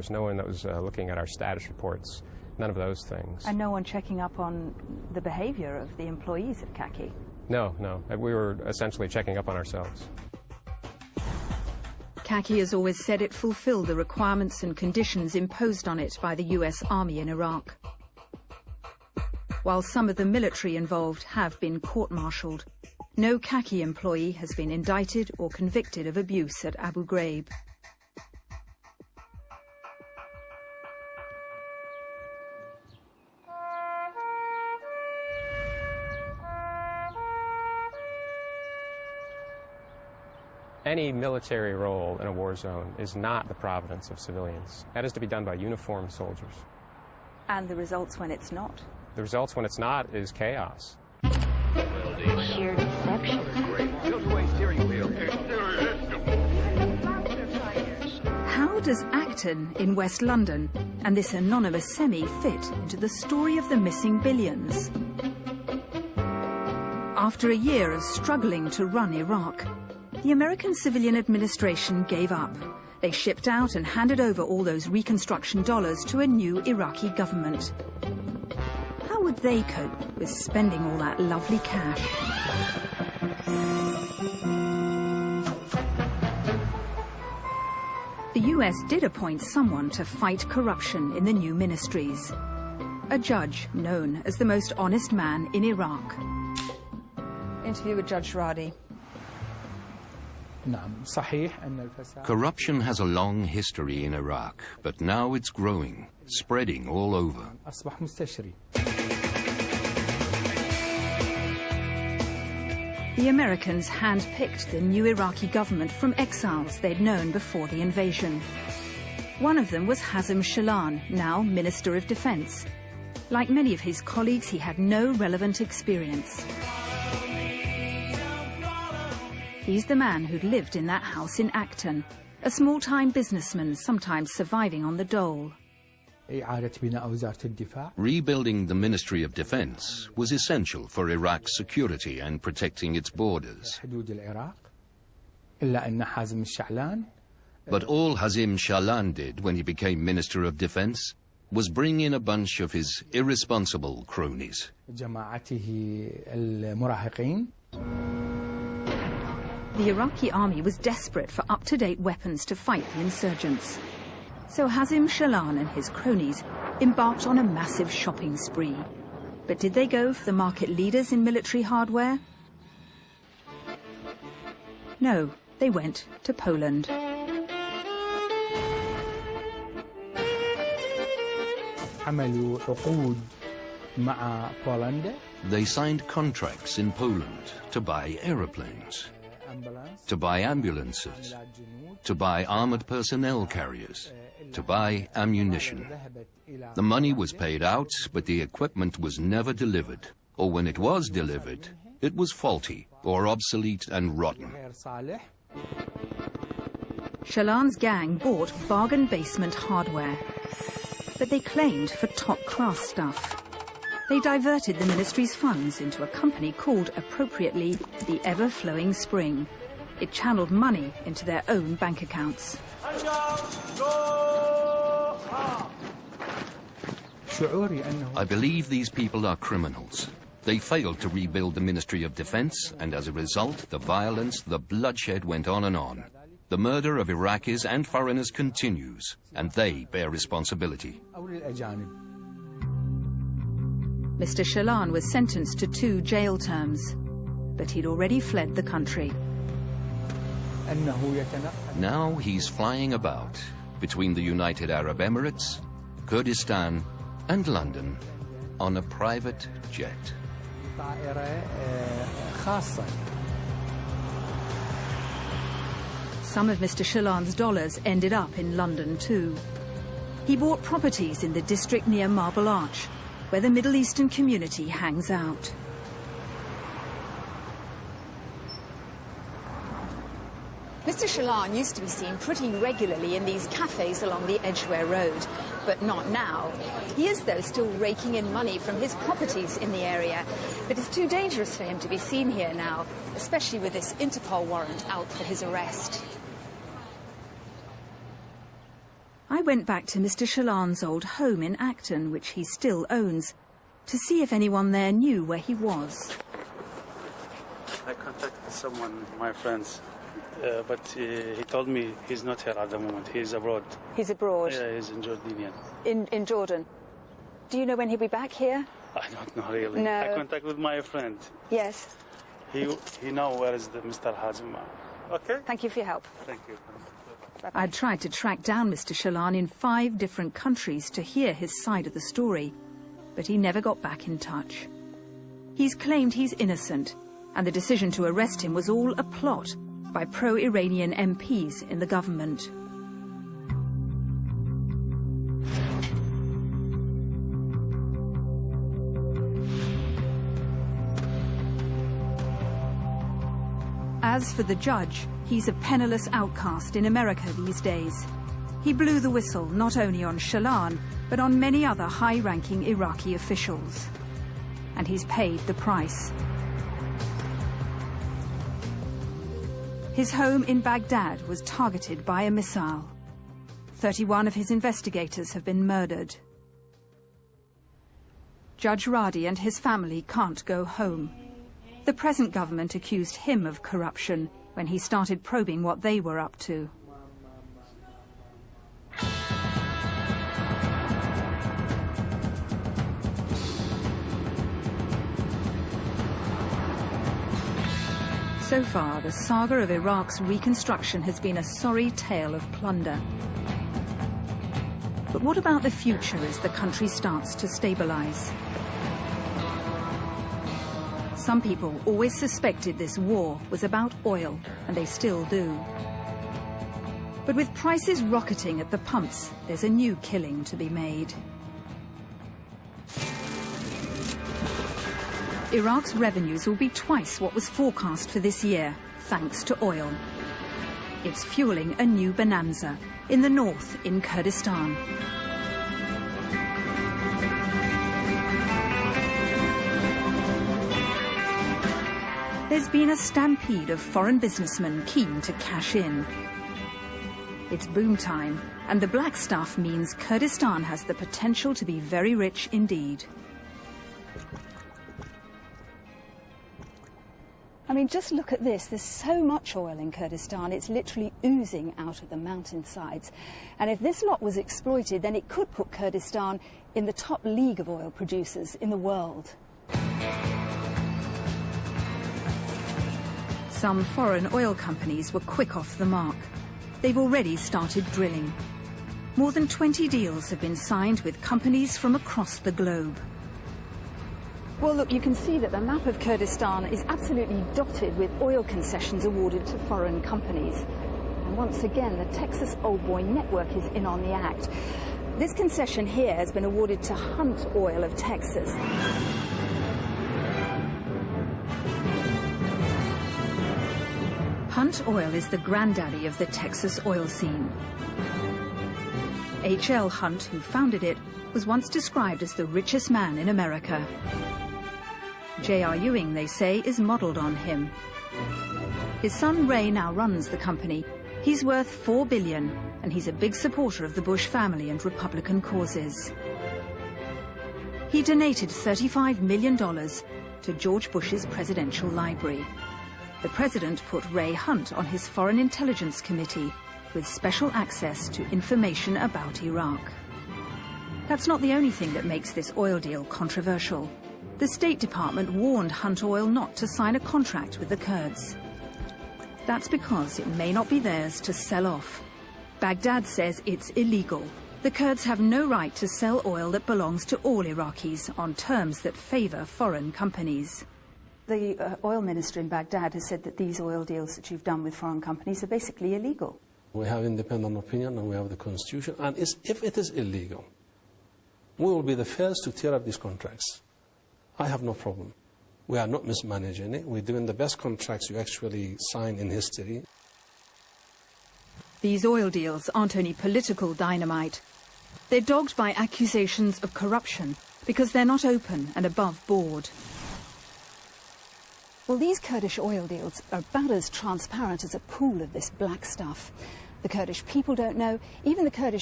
was no one that was looking at our status reports, none of those things. And no one checking up on the behavior of the employees of khaki? No, no. We were essentially checking up on ourselves. Khaki has always said it fulfilled the requirements and conditions imposed on it by the US Army in Iraq. While some of the military involved have been court-martialed, no khaki employee has been indicted or convicted of abuse at Abu Ghraib. Any military role in a war zone is not the providence of civilians. That is to be done by uniformed soldiers. And the results when it's not? The results when it's not is chaos. Sheer deception. How does Acton in West London and this anonymous semi fit into the story of the missing billions? After a year of struggling to run Iraq, the American civilian administration gave up. They shipped out and handed over all those reconstruction dollars to a new Iraqi government. How would they cope with spending all that lovely cash? The US did appoint someone to fight corruption in the new ministries. A judge known as the most honest man in Iraq. Interview with Judge Radi. Corruption has a long history in Iraq, but now it's growing, spreading all over. The Americans handpicked the new Iraqi government from exiles they'd known before the invasion. One of them was Hazem Shalan, now Minister of Defense. Like many of his colleagues, he had no relevant experience. He's the man who'd lived in that house in Acton, a small-time businessman sometimes surviving on the dole. Rebuilding the Ministry of Defense was essential for Iraq's security and protecting its borders. But all Hazem Shalan did when he became Minister of Defense was bring in a bunch of his irresponsible cronies. The Iraqi army was desperate for up-to-date weapons to fight the insurgents. So Hazem Shalan and his cronies embarked on a massive shopping spree. But did they go for the market leaders in military hardware? No, they went to Poland. They signed contracts in Poland to buy aeroplanes, to buy ambulances, to buy armored personnel carriers, to buy ammunition. The money was paid out, but the equipment was never delivered. Or when it was delivered, it was faulty or obsolete and rotten. Shalan's gang bought bargain basement hardware, but they claimed for top-class stuff. They diverted the ministry's funds into a company called, appropriately, the Ever-Flowing Spring. It channeled money into their own bank accounts. I believe these people are criminals. They failed to rebuild the Ministry of Defense, and as a result, the violence, the bloodshed went on and on. The murder of Iraqis and foreigners continues, and they bear responsibility. Mr. Shalan was sentenced to 2 jail terms, but he'd already fled the country. Now he's flying about between the United Arab Emirates, Kurdistan, and London on a private jet. Some of Mr. Shalan's dollars ended up in London too. He bought properties in the district near Marble Arch, where the Middle Eastern community hangs out. Mr. Shalan used to be seen pretty regularly in these cafes along the Edgware Road, but not now. He is, though, still raking in money from his properties in the area, but it's too dangerous for him to be seen here now, especially with this Interpol warrant out for his arrest. I went back to Mr. Shalan's old home in Acton, which he still owns, to see if anyone there knew where he was. I contacted someone, my friends, but he told me he's not here at the moment. He's abroad. He's abroad? Yeah, he's in Jordanian. In Jordan? Do you know when he'll be back here? I don't know really. No. I contact with my friend. Yes. He know where is the Mr. Hazim. Okay? Thank you for your help. Thank you. I'd tried to track down Mr. Shalan in 5 different countries to hear his side of the story, but he never got back in touch. He's claimed he's innocent, and the decision to arrest him was all a plot by pro-Iranian MPs in the government. As for the judge, he's a penniless outcast in America these days. He blew the whistle not only on Shalan, but on many other high-ranking Iraqi officials. And he's paid the price. His home in Baghdad was targeted by a missile. 31 of his investigators have been murdered. Judge Radi and his family can't go home. The present government accused him of corruption when he started probing what they were up to. So far, the saga of Iraq's reconstruction has been a sorry tale of plunder. But what about the future as the country starts to stabilize? Some people always suspected this war was about oil, and they still do. But with prices rocketing at the pumps, there's a new killing to be made. Iraq's revenues will be twice what was forecast for this year, thanks to oil. It's fueling a new bonanza in the north in Kurdistan. There's been a stampede of foreign businessmen keen to cash in. It's boom time, and the black stuff means Kurdistan has the potential to be very rich indeed. I mean, just look at this. There's so much oil in Kurdistan, it's literally oozing out of the mountainsides. And if this lot was exploited, then it could put Kurdistan in the top league of oil producers in the world. Some foreign oil companies were quick off the mark. They've already started drilling. More than 20 deals have been signed with companies from across the globe. Well, look, you can see that the map of Kurdistan is absolutely dotted with oil concessions awarded to foreign companies. And once again, the Texas Old Boy Network is in on the act. This concession here has been awarded to Hunt Oil of Texas. Hunt Oil is the granddaddy of the Texas oil scene. H.L. Hunt, who founded it, was once described as the richest man in America. J.R. Ewing, they say, is modelled on him. His son Ray now runs the company. He's worth $4 billion, and he's a big supporter of the Bush family and Republican causes. He donated $35 million to George Bush's presidential library. The president put Ray Hunt on his Foreign Intelligence Committee with special access to information about Iraq. That's not the only thing that makes this oil deal controversial. The State Department warned Hunt Oil not to sign a contract with the Kurds. That's because it may not be theirs to sell off. Baghdad says it's illegal. The Kurds have no right to sell oil that belongs to all Iraqis on terms that favour foreign companies. The oil minister in Baghdad has said that these oil deals that you've done with foreign companies are basically illegal. We have independent opinion and we have the constitution, and if it is illegal, we will be the first to tear up these contracts. I have no problem. We are not mismanaging it. We're doing the best contracts you actually sign in history. These oil deals aren't only political dynamite. They're dogged by accusations of corruption because they're not open and above board. Well, these Kurdish oil deals are about as transparent as a pool of this black stuff. The Kurdish people don't know, even the Kurdish